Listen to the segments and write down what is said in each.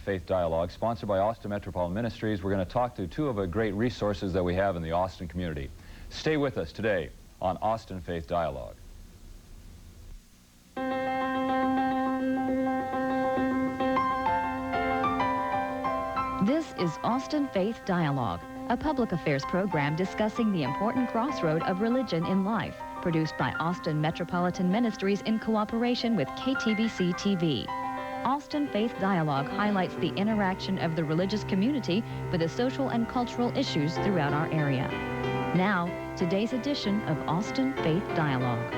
Faith Dialogue, sponsored by Austin Metropolitan Ministries. We're going to talk to two of the great resources that we have in the Austin community. Stay with us today on Austin Faith Dialogue. This is Austin Faith Dialogue, a public affairs program discussing the important crossroad of religion in life, produced by Austin Metropolitan Ministries in cooperation with KTBC TV. Austin Faith Dialogue highlights the interaction of the religious community with the social and cultural issues throughout our area. Now, today's edition of Austin Faith Dialogue.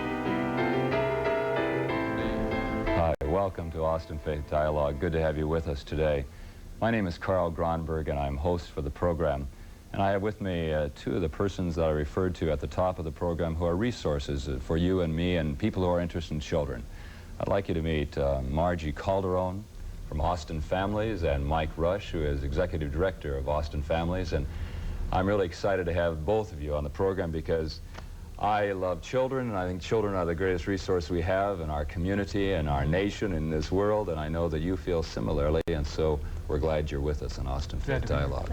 Hi, welcome to Austin Faith Dialogue. Good to have you with us today. My name is Carl Gronberg, and I'm host for the program. And I have with me two of the persons that I referred to at the top of the program who are resources for you and me and people who are interested in children. I'd like you to meet Margie Calderon from Austin Families and Mike Rush, who is Executive Director of Austin Families. And I'm really excited to have both of you on the program because I love children, and I think children are the greatest resource we have in our community and our nation, in this world, and I know that you feel similarly, and so we're glad you're with us on Austin Faith Dialogue.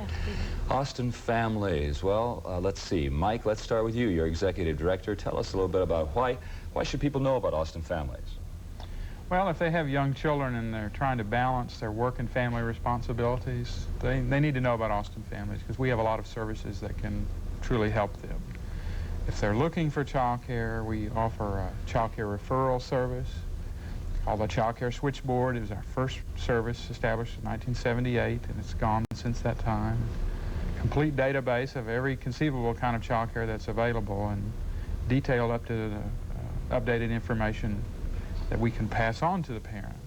Austin Families, well, let's see. Mike, let's start with you. You're Executive Director. Tell us a little bit about why should people know about Austin Families? Well, if they have young children and they're trying to balance their work and family responsibilities, they need to know about Austin Families because we have a lot of services that can truly help them. If they're looking for child care, we offer a child care referral service called the Child Care Switchboard. It was our first service established in 1978, and it's gone since that time. Complete database of every conceivable kind of child care that's available and detailed up to the updated information that we can pass on to the parents.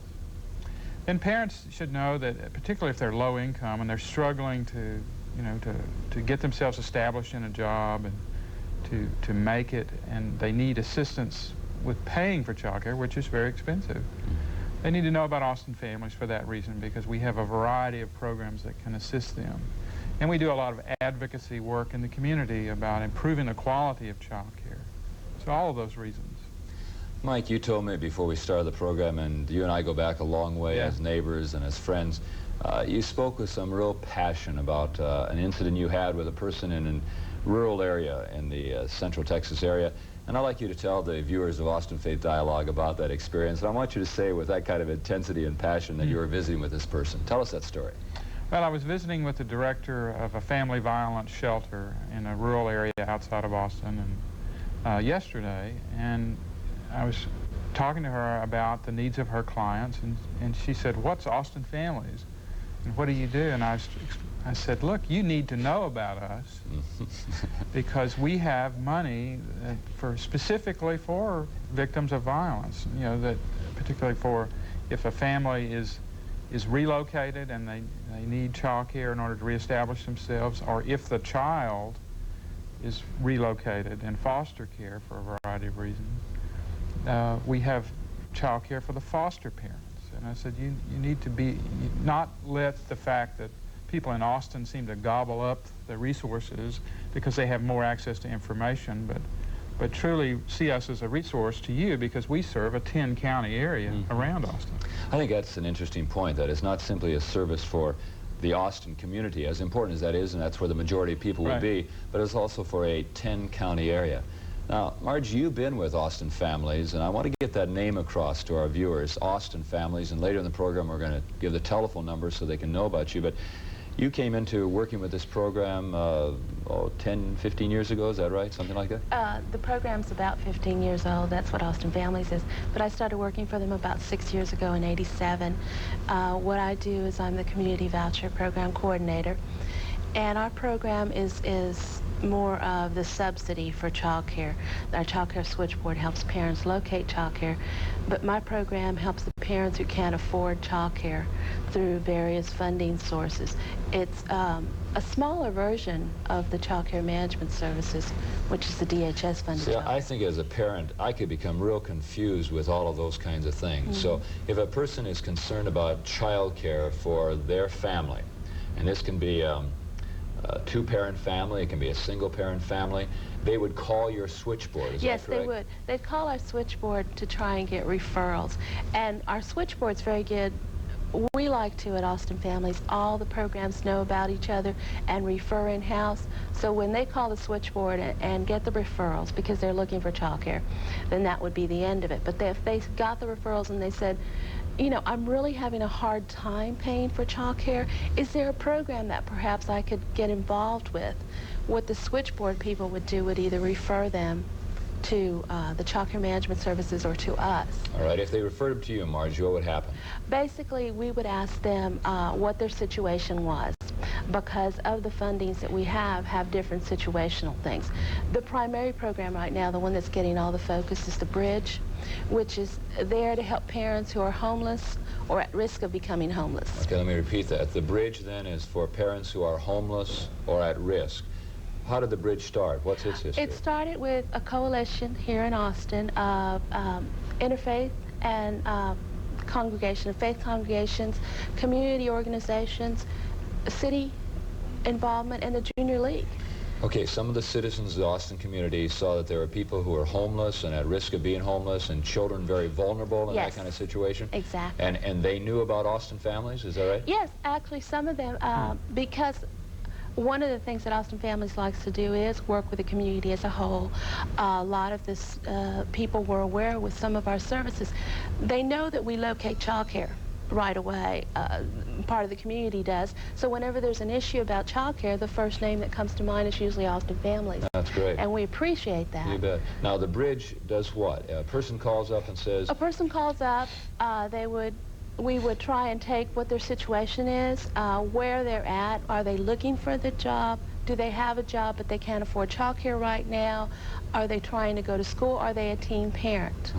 Then parents should know that, particularly if they're low income and they're struggling to get themselves established in a job and to make it, and they need assistance with paying for child care, which is very expensive. They need to know about Austin Families for that reason, because we have a variety of programs that can assist them. And we do a lot of advocacy work in the community about improving the quality of child care. So all of those reasons. Mike, you told me before we started the program, and you and I go back a long way as neighbors and as friends, you spoke with some real passion about an incident you had with a person in a rural area in the Central Texas area. And I'd like you to tell the viewers of Austin Faith Dialogue about that experience. And I want you to say with that kind of intensity and passion that you were visiting with this person. Tell us that story. Well, I was visiting with the director of a family violence shelter in a rural area outside of Austin yesterday, and I was talking to her about the needs of her clients, and she said, "What's Austin Families? And what do you do?" And I said, "Look, you need to know about us because we have money specifically for victims of violence. You know, that particularly for if a family is relocated and they need child care in order to reestablish themselves, or if the child is relocated in foster care for a variety of reasons. We have child care for the foster parents." And I said, you need to not let the fact that people in Austin seem to gobble up the resources because they have more access to information, but truly see us as a resource to you because we serve a 10-county area around Austin. I think that's an interesting point, that it's not simply a service for the Austin community, as important as that is, and that's where the majority of people would be, but it's also for a 10-county area. Now, Marge, you've been with Austin Families, and I want to get that name across to our viewers, Austin Families, and later in the program we're going to give the telephone number so they can know about you, but you came into working with this program 10, 15 years ago, is that right? Something like that? The program's about 15 years old. That's what Austin Families is. But I started working for them about 6 years ago in '87. What I do is I'm the Community Voucher Program Coordinator. And our program is more of the subsidy for child care. Our Child Care Switchboard helps parents locate child care, but my program helps the parents who can't afford child care through various funding sources. It's a smaller version of the Child Care Management Services, which is the DHS funded. See, I think as a parent, I could become real confused with all of those kinds of things. So if a person is concerned about child care for their family, and this can be a two-parent family, it can be a single-parent family, they would call your switchboard, is that correct? Yes, they would. They'd call our switchboard to try and get referrals. And our switchboard's very good we like to, at Austin Families, all the programs know about each other and refer in-house. So when they call the switchboard and get the referrals because they're looking for child care, then that would be the end of it. But if they got the referrals and they said, you know, I'm really having a hard time paying for child care, is there a program that perhaps I could get involved with? What the switchboard people would do would either refer them to the child care management services or to us. All right, if they referred them to you, Margie, what would happen? Basically, we would ask them what their situation was, because of the fundings that we have different situational things. The primary program right now, the one that's getting all the focus, is the Bridge, which is there to help parents who are homeless or at risk of becoming homeless. Okay, let me repeat that. The Bridge, then, is for parents who are homeless or at risk. How did the Bridge start? What's its history? It started with a coalition here in Austin of interfaith and congregation of faith congregations, community organizations, city involvement, and the Junior League. Okay, some of the citizens of the Austin community saw that there were people who were homeless and at risk of being homeless and children very vulnerable in Yes. that kind of situation. Exactly. And they knew about Austin Families, is that right? Yes, actually some of them, because one of the things that Austin Families likes to do is work with the community as a whole. A lot of this people were aware with some of our services. They know that we locate child care right away. Part of the community does. So whenever there's an issue about child care, the first name that comes to mind is usually Austin Families. That's great. And we appreciate that. You bet. Now, the Bridge does what? A person calls up and says, A person calls up, we would try and take what their situation is, where they're at. Are they looking for the job? Do they have a job but they can't afford child care right now? Are they trying to go to school? Are they a teen parent?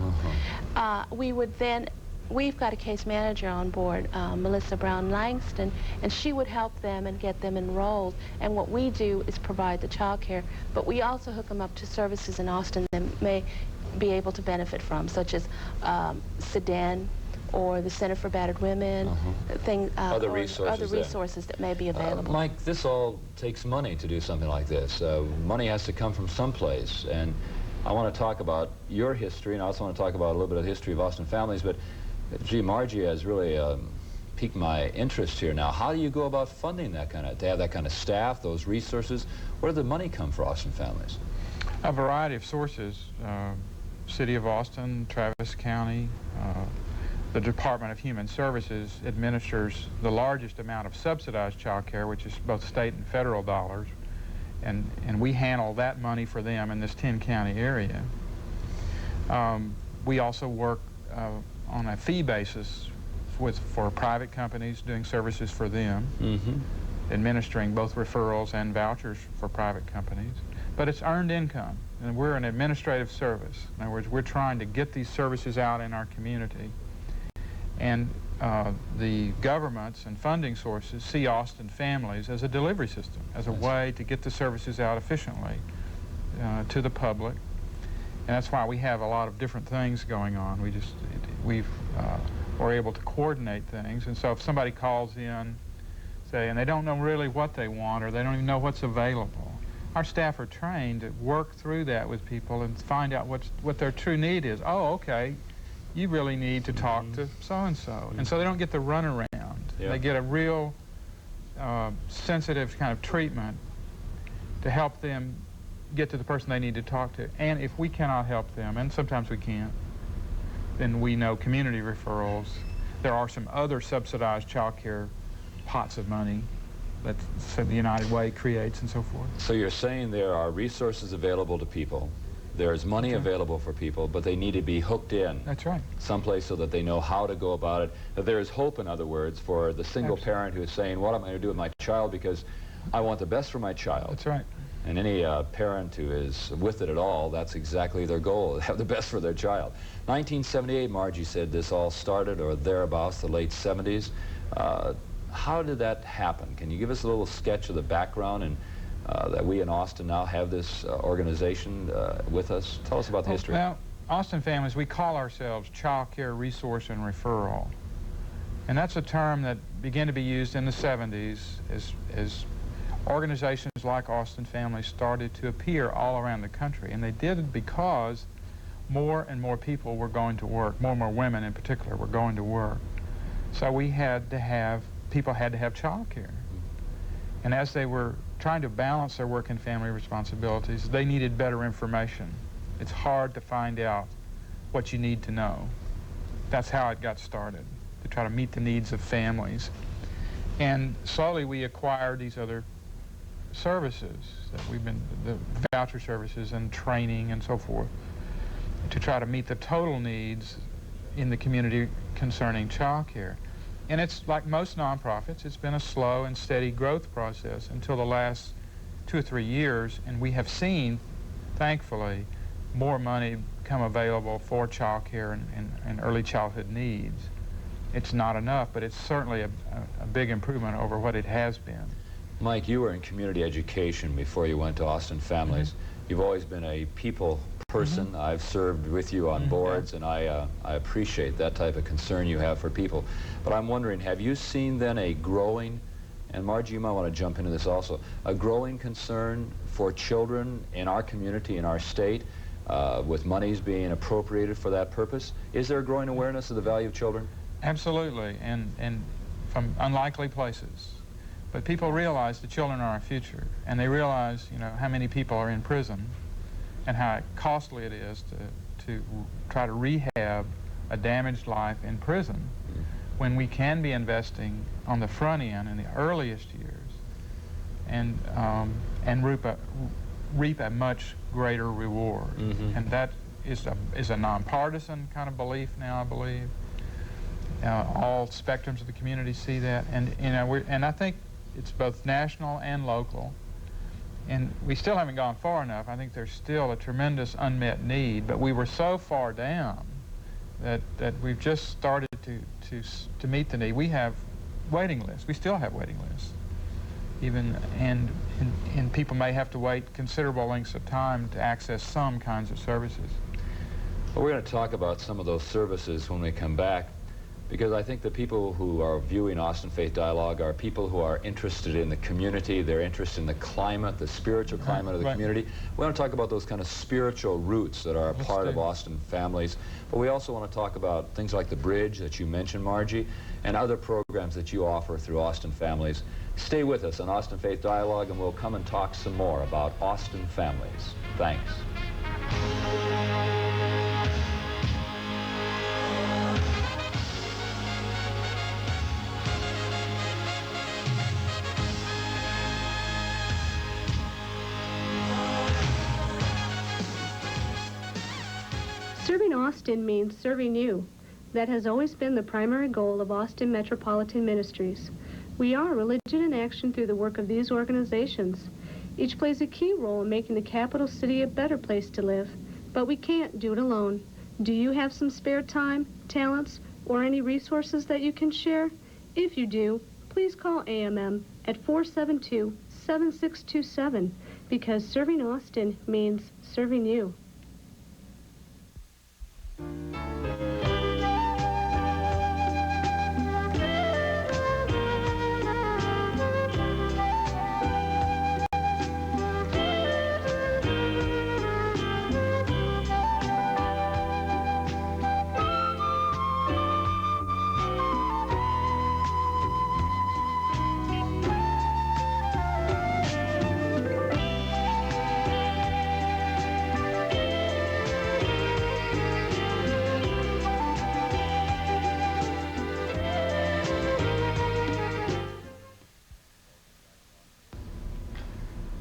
We've got a case manager on board, Melissa Brown Langston, and she would help them and get them enrolled. And what we do is provide the child care, but we also hook them up to services in Austin that may be able to benefit from, such as SEDEN, or the Center for Battered Women, other or resources other resources that may be available. Mike, this all takes money to do something like this. Money has to come from someplace, and I want to talk about your history, and I also want to talk about a little bit of the history of Austin Families, but gee, Margie has really piqued my interest here now. How do you go about funding that to have that kind of staff, those resources? Where did the money come for Austin Families? A variety of sources. City of Austin, Travis County, the Department of Human Services administers the largest amount of subsidized child care, which is both state and federal dollars, and we handle that money for them in this 10-county area. We also work on a fee basis for private companies, doing services for them, administering both referrals and vouchers for private companies. But it's earned income, and we're an administrative service. In other words, we're trying to get these services out in our community. And the governments and funding sources see Austin Families as a delivery system, as a way to get the services out efficiently to the public. And that's why we have a lot of different things going on. We're able to coordinate things. And so if somebody calls in, say, and they don't know really what they want, or they don't even know what's available, our staff are trained to work through that with people and find out what their true need is. Oh, okay, you really need to talk to so-and-so. And so they don't get the runaround. Yeah. They get a real sensitive kind of treatment to help them get to the person they need to talk to. And if we cannot help them, and sometimes we can't, then we know community referrals. There are some other subsidized child care pots of money that the United Way creates and so forth. So you're saying there are resources available to people, there's money available for people, but they need to be hooked in. That's right. Someplace so that they know how to go about it. That there is hope, in other words, for the single parent who is saying, what am I going to do with my child because I want the best for my child. That's right. And any parent who is with it at all, that's exactly their goal, have the best for their child. 1978, Margie said this all started, or thereabouts, the late 70s. How did that happen? Can you give us a little sketch of the background and that we in Austin now have this organization with us? Tell us about the history. Well, Austin Families, we call ourselves Child Care Resource and Referral. And that's a term that began to be used in the 70s as organizations like Austin Families started to appear all around the country. And they did it because more and more people were going to work, more and more women in particular were going to work. So we had to have, people had to have child care. And as they were trying to balance their work and family responsibilities, they needed better information. It's hard to find out what you need to know. That's how it got started, to try to meet the needs of families. And slowly we acquired these other services that we've been, the voucher services and training and so forth, to try to meet the total needs in the community concerning child care. And it's like most nonprofits, it's been a slow and steady growth process until the last 2 or 3 years, and we have seen, thankfully, more money come available for child care and early childhood needs. It's not enough, but it's certainly a big improvement over what it has been. Mike, you were in community education before you went to Austin Families. You've always been a people person. I've served with you on boards, and I appreciate that type of concern you have for people. But I'm wondering, have you seen then a growing, and Margie, you might want to jump into this also, a growing concern for children in our community, in our state, with monies being appropriated for that purpose? Is there a growing awareness of the value of children? Absolutely, and from unlikely places. But people realize the children are our future, and they realize, you know, how many people are in prison and how costly it is to try to rehab a damaged life in prison when we can be investing on the front end in the earliest years and reap a much greater reward. And that is a nonpartisan kind of belief now, I believe. All spectrums of the community see that, and you know, and I think it's both national and local, and we still haven't gone far enough. I think there's still a tremendous unmet need, but we were so far down that we've just started to meet the need. We have waiting lists. We still have waiting lists, even and people may have to wait considerable lengths of time to access some kinds of services. Well, we're going to talk about some of those services when we come back, because I think the people who are viewing Austin Faith Dialogue are people who are interested in the community. They're interested in the climate, the spiritual climate of the community. We want to talk about those kind of spiritual roots that are a part of Austin Families. But we also want to talk about things like the Bridge that you mentioned, Margie, and other programs that you offer through Austin Families. Stay with us on Austin Faith Dialogue, and we'll come and talk some more about Austin Families. Thanks. Serving Austin means serving you. That has always been the primary goal of Austin Metropolitan Ministries. We are religion in action through the work of these organizations. Each plays a key role in making the capital city a better place to live, but we can't do it alone. Do you have some spare time, talents, or any resources that you can share? If you do, please call AMM at 472-7627, because serving Austin means serving you.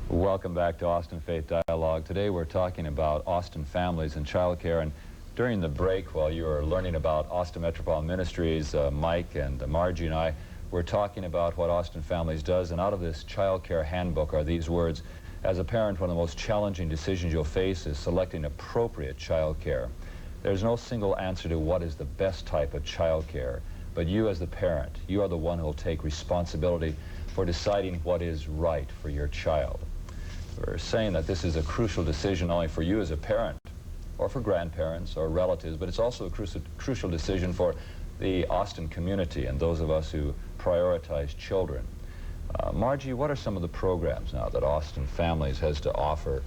Welcome back to Austin Faith Dialogue. Today we're talking about Austin Families and child care, and during the break while you were learning about Austin Metropolitan Ministries, Mike and Margie and I were talking about what Austin Families does, and out of this child care handbook are these words: as a parent, one of the most challenging decisions you'll face is selecting appropriate child care. There's no single answer to what is the best type of child care, but you as the parent, you are the one who will take responsibility for deciding what is right for your child. We're saying that this is a crucial decision not only for you as a parent or for grandparents or relatives, but it's also a crucial decision for the Austin community and those of us who prioritize children. Margie, what are some of the programs now that Austin Families has to offer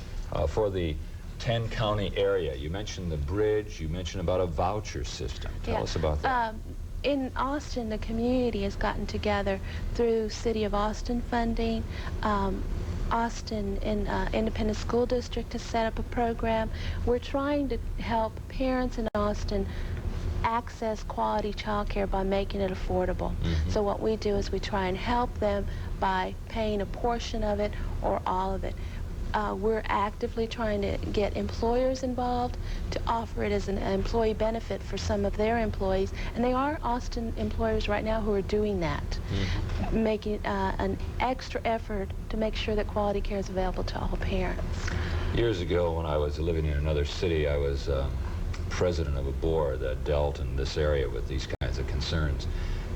for the 10-county area? You mentioned the Bridge, you mentioned about a voucher system. Tell us about that. in Austin, the community has gotten together through City of Austin funding. Austin Independent School District has set up a program. We're trying to help parents in Austin access quality child care by making it affordable. So what we do is we try and help them by paying a portion of it or all of it. We're actively trying to get employers involved to offer it as an employee benefit for some of their employees. And they are Austin employers right now who are doing that, making an extra effort to make sure that quality care is available to all parents. Years ago, when I was living in another city, I was president of a board that dealt in this area with these kinds of concerns.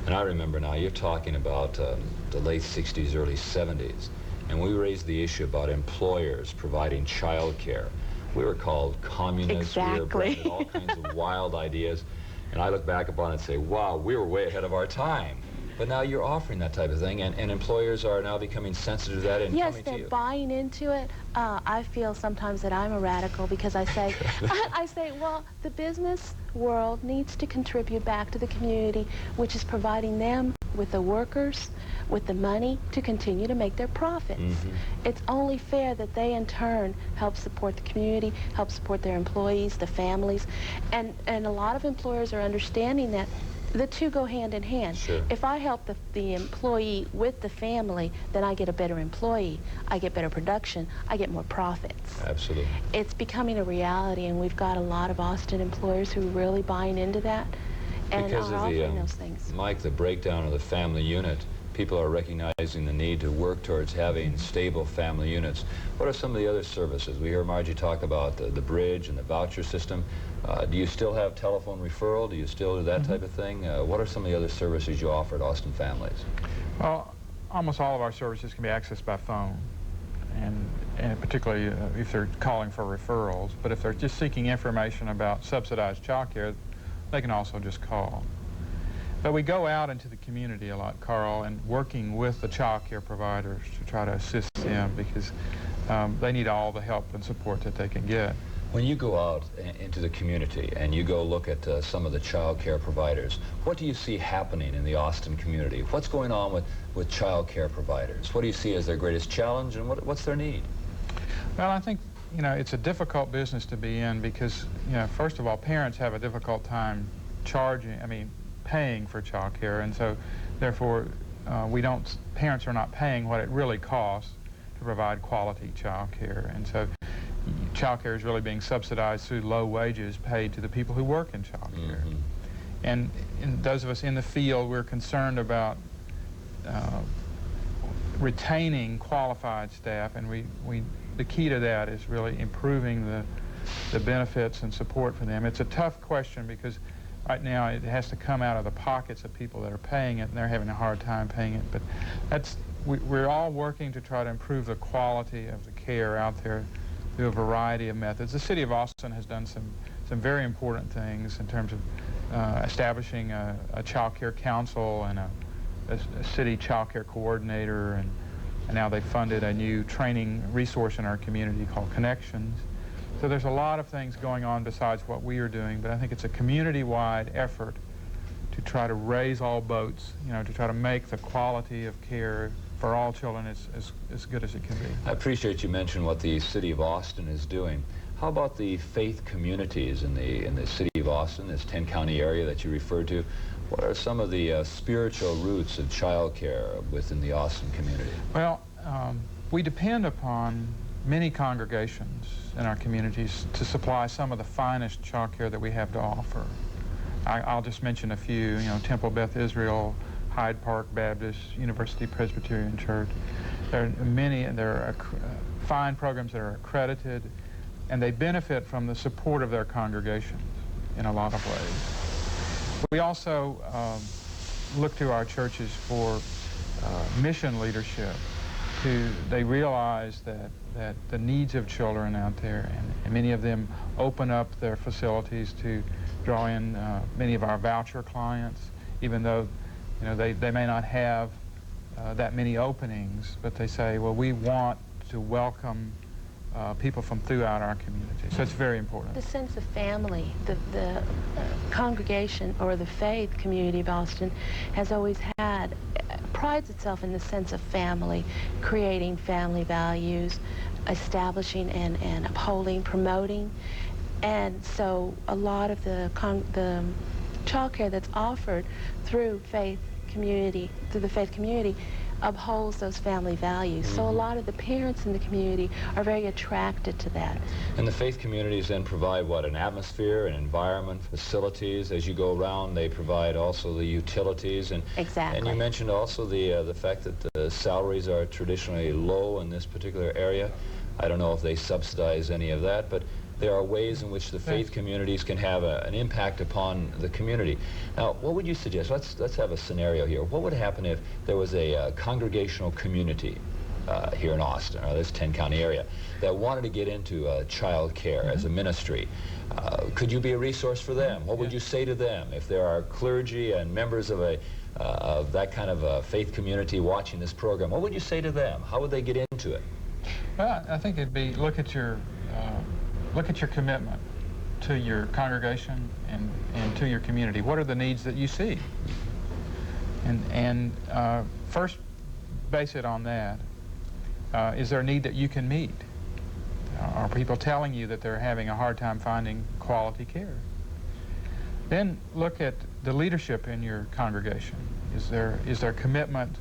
And I remember now, you're talking about the late 60s, early 70s. And we raised the issue about employers providing child care. We were called communists. Exactly. We were branded all kinds of wild ideas. And I look back upon it and say, wow, we were way ahead of our time. But now you're offering that type of thing, and employers are now becoming sensitive to that and yes, coming to you. they're buying into it. I feel sometimes that I'm a radical because I say, I say, well, the business world needs to contribute back to the community, which is providing them with the workers, with the money to continue to make their profits. It's only fair that they in turn help support the community, help support their employees, the families, and a lot of employers are understanding that the two go hand in hand. Sure. If I help the employee with the family, then I get a better employee, I get better production, I get more profits. Absolutely. It's becoming a reality, and we've got a lot of Austin employers who are really buying into that and Because are of offering the, those things. Mike, the breakdown of the family unit, people are recognizing the need to work towards having stable family units. What are some of the other services? We hear Margie talk about the bridge and the voucher system. Do you still have telephone referral? Do you still do that type of thing? What are some of the other services you offer at Austin Families? Well, almost all of our services can be accessed by phone, and particularly if they're calling for referrals. But if they're just seeking information about subsidized child care, they can also just call. But we go out into the community a lot, Carl, and working with the child care providers to try to assist them because they need all the help and support that they can get. When you go out into the community and you go look at some of the child care providers, what do you see happening in the Austin community? What's going on with child care providers? What do you see as their greatest challenge, and what's their need? Well, I think, you know, it's a difficult business to be in because, you know, first of all, parents have a difficult time paying for child care, and so therefore parents are not paying what it really costs to provide quality child care, and so child care is really being subsidized through low wages paid to the people who work in child care. And those of us in the field, we're concerned about retaining qualified staff, and the key to that is really improving the benefits and support for them. It's a tough question because right now it has to come out of the pockets of people that are paying it, and they're having a hard time paying it. But we're all working to try to improve the quality of the care out there through a variety of methods. The City of Austin has done some very important things in terms of establishing a child care council and a city child care coordinator, and now they've funded a new training resource in our community called Connections. So there's a lot of things going on besides what we are doing, but I think it's a community-wide effort to try to raise all boats, you know, to try to make the quality of care for all children as good as it can be. I appreciate you mentioned what the City of Austin is doing. How about the faith communities in the City of Austin, this 10-county area that you referred to? What are some of the spiritual roots of child care within the Austin community? Well, we depend upon many congregations in our communities to supply some of the finest child care that we have to offer. I'll just mention a few, you know, Temple Beth Israel, Hyde Park Baptist, University Presbyterian Church. There are many, and there are fine programs that are accredited, and they benefit from the support of their congregations in a lot of ways. We also look to our churches for mission leadership. They realize that the needs of children out there, and many of them open up their facilities to draw in many of our voucher clients, even though, you know, they may not have that many openings, but they say, well, we want to welcome people from throughout our community. So it's very important. The sense of family, the congregation or the faith community of Austin has always had, prides itself in the sense of family, creating family values, establishing and upholding, promoting. And so a lot of the child care that's offered through the faith community, upholds those family values. So a lot of the parents in the community are very attracted to that. And the faith communities then provide what? An atmosphere, an environment, facilities. As you go around, they provide also the utilities. And Exactly. And you mentioned also the fact that the salaries are traditionally low in this particular area. I don't know if they subsidize any of that, but there are ways in which the faith communities can have an impact upon the community. Now, what would you suggest? Let's have a scenario here. What would happen if there was a congregational community here in Austin, or this 10-county area, that wanted to get into child care as a ministry? Could you be a resource for them? What would you say to them if there are clergy and members of that kind of a faith community watching this program? What would you say to them? How would they get into it? Well, I think it'd be look at your commitment to your congregation and to your community. What are the needs that you see? And first base it on that. Is there a need that you can meet? Are people telling you that they're having a hard time finding quality care? Then look at the leadership in your congregation. Is there commitment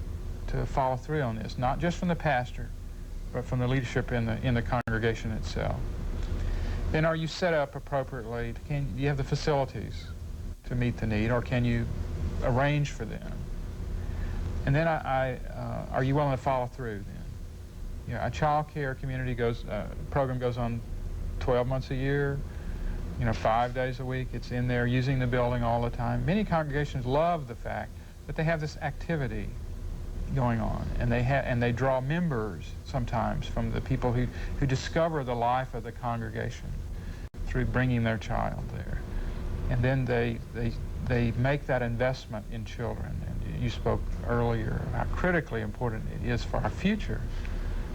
to follow through on this? Not just from the pastor, but from the leadership in the congregation itself. Then are you set up appropriately? Do you have the facilities to meet the need, or can you arrange for them? And then are you willing to follow through then? You know, a child care community program goes on 12 months a year, 5 days a week. It's in there using the building all the time. Many congregations love the fact that they have this activity going on, and they draw members sometimes from the people who discover the life of the congregation through bringing their child there, and then they make that investment in children. And you spoke earlier about how critically important it is for our future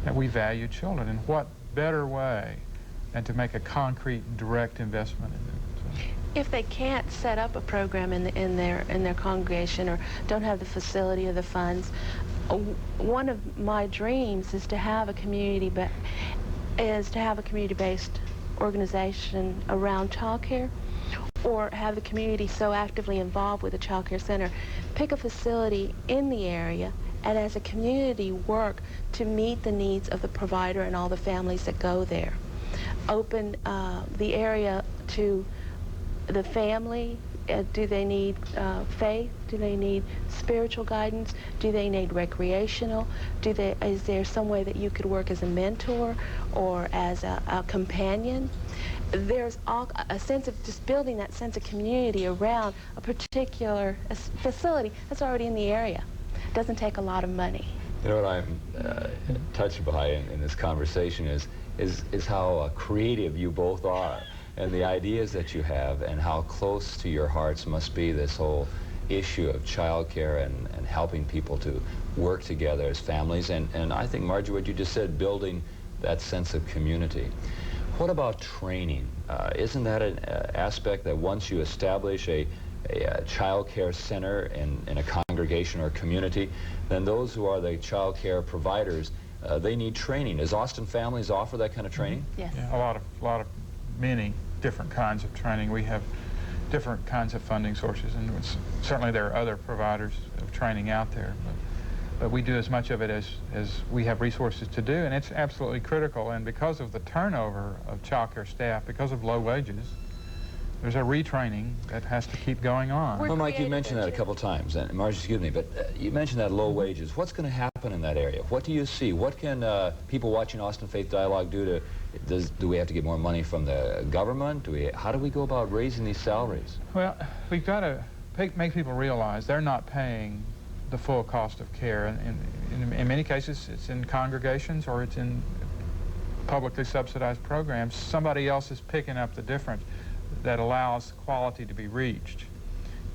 that we value children, and what better way than to make a concrete, direct investment in them. So. If they can't set up a program in their congregation, or don't have the facility or the funds, one of my dreams is to have a community-based organization around child care, or have the community so actively involved with the child care center, pick a facility in the area, and as a community work to meet the needs of the provider and all the families that go there. Open the area to the family. Do they need faith? Do they need spiritual guidance? Do they need recreational? Is there some way that you could work as a mentor or as a companion? There's a sense of just building that sense of community around a particular facility that's already in the area. It doesn't take a lot of money. You know what I'm touched by in this conversation is how creative you both are, and the ideas that you have, and how close to your hearts must be this whole issue of child care and helping people to work together as families. And I think, Margie, what you just said, building that sense of community. What about training? Isn't that an aspect that once you establish a child care center in a congregation or community, then those who are the child care providers, they need training. Does Austin Families offer that kind of training? Yes. Yeah, a lot of many different kinds of training. We have different kinds of funding sources, and certainly there are other providers of training out there, but we do as much of it as we have resources to do, and it's absolutely critical. And because of the turnover of child care staff, because of low wages, there's a retraining that has to keep going on. Well, Mike, you mentioned that a couple times, and Margie, excuse me, but you mentioned that low wages. What's going to happen in that area? What do you see? What can people watching Austin Faith Dialogue do do we have to get more money from the government? How do we go about raising these salaries? Well, we've got to make people realize they're not paying the full cost of care. And in many cases, it's in congregations or it's in publicly subsidized programs. Somebody else is picking up the difference that allows quality to be reached.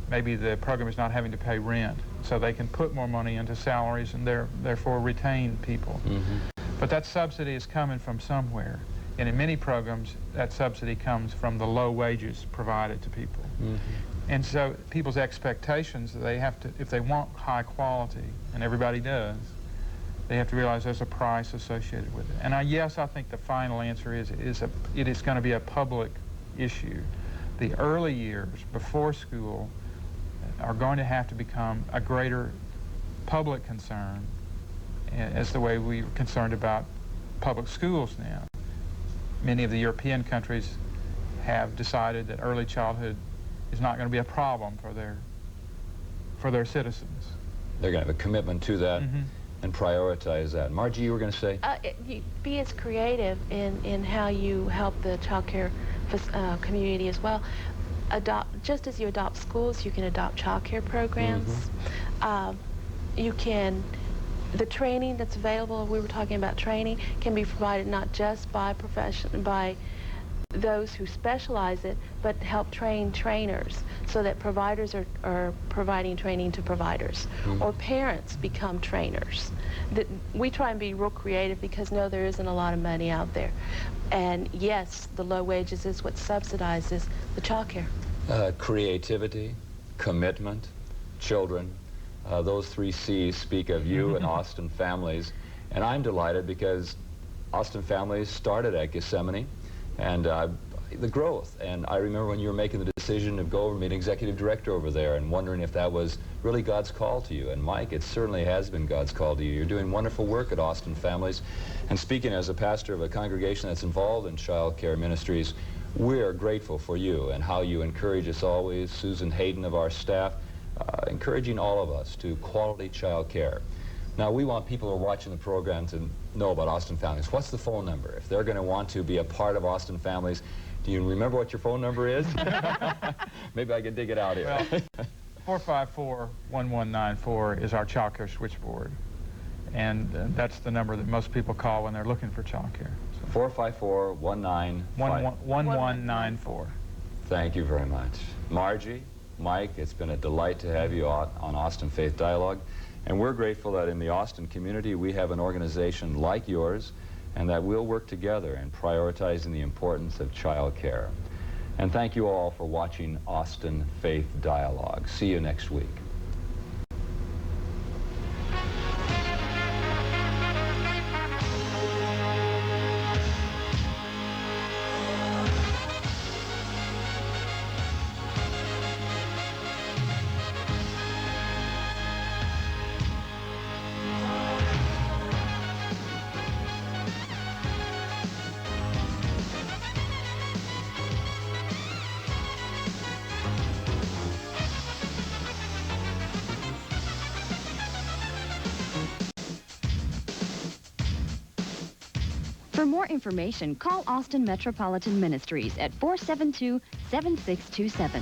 Maybe the program is not having to pay rent, so they can put more money into salaries and therefore retain people. But that subsidy is coming from somewhere. And in many programs, that subsidy comes from the low wages provided to people. And so people's expectations, they have to, if they want high quality, and everybody does, they have to realize there's a price associated with it. And yes, I think the final answer is it is going to be a public issue. The early years before school are going to have to become a greater public concern as the way we're concerned about public schools now. Many of the European countries have decided that early childhood is not going to be a problem for their citizens. They're going to have a commitment to that and prioritize that. Margie, you were going to say? Be as creative in how you help the child care community as well. Just as you adopt schools, you can adopt child care programs. The training that's available, we were talking about training, can be provided not just by those who specialize it, but help train trainers so that providers are providing training to providers, or parents become trainers. We try and be real creative because no, there isn't a lot of money out there. And yes, the low wages is what subsidizes the child care. Creativity, commitment, children. Those 3 C's speak of you and Austin Families. And I'm delighted because Austin Families started at Gethsemane and the growth. And I remember when you were making the decision to go over and be an executive director over there and wondering if that was really God's call to you. And Mike, it certainly has been God's call to you. You're doing wonderful work at Austin Families. And speaking as a pastor of a congregation that's involved in child care ministries, we're grateful for you and how you encourage us always. Susan Hayden of our staff, encouraging all of us to quality child care. Now, we want people who are watching the program to know about Austin Families. What's the phone number? If they're going to want to be a part of Austin Families, do you remember what your phone number is? Maybe I can dig it out here. Well, 454-1194 is our child care switchboard. And that's the number that most people call when they're looking for child care. So 454-1194. Thank you very much. Margie, Mike, it's been a delight to have you on Austin Faith Dialogue. And we're grateful that in the Austin community we have an organization like yours and that we'll work together in prioritizing the importance of child care. And thank you all for watching Austin Faith Dialogue. See you next week. For more information, call Austin Metropolitan Ministries at 472-7627.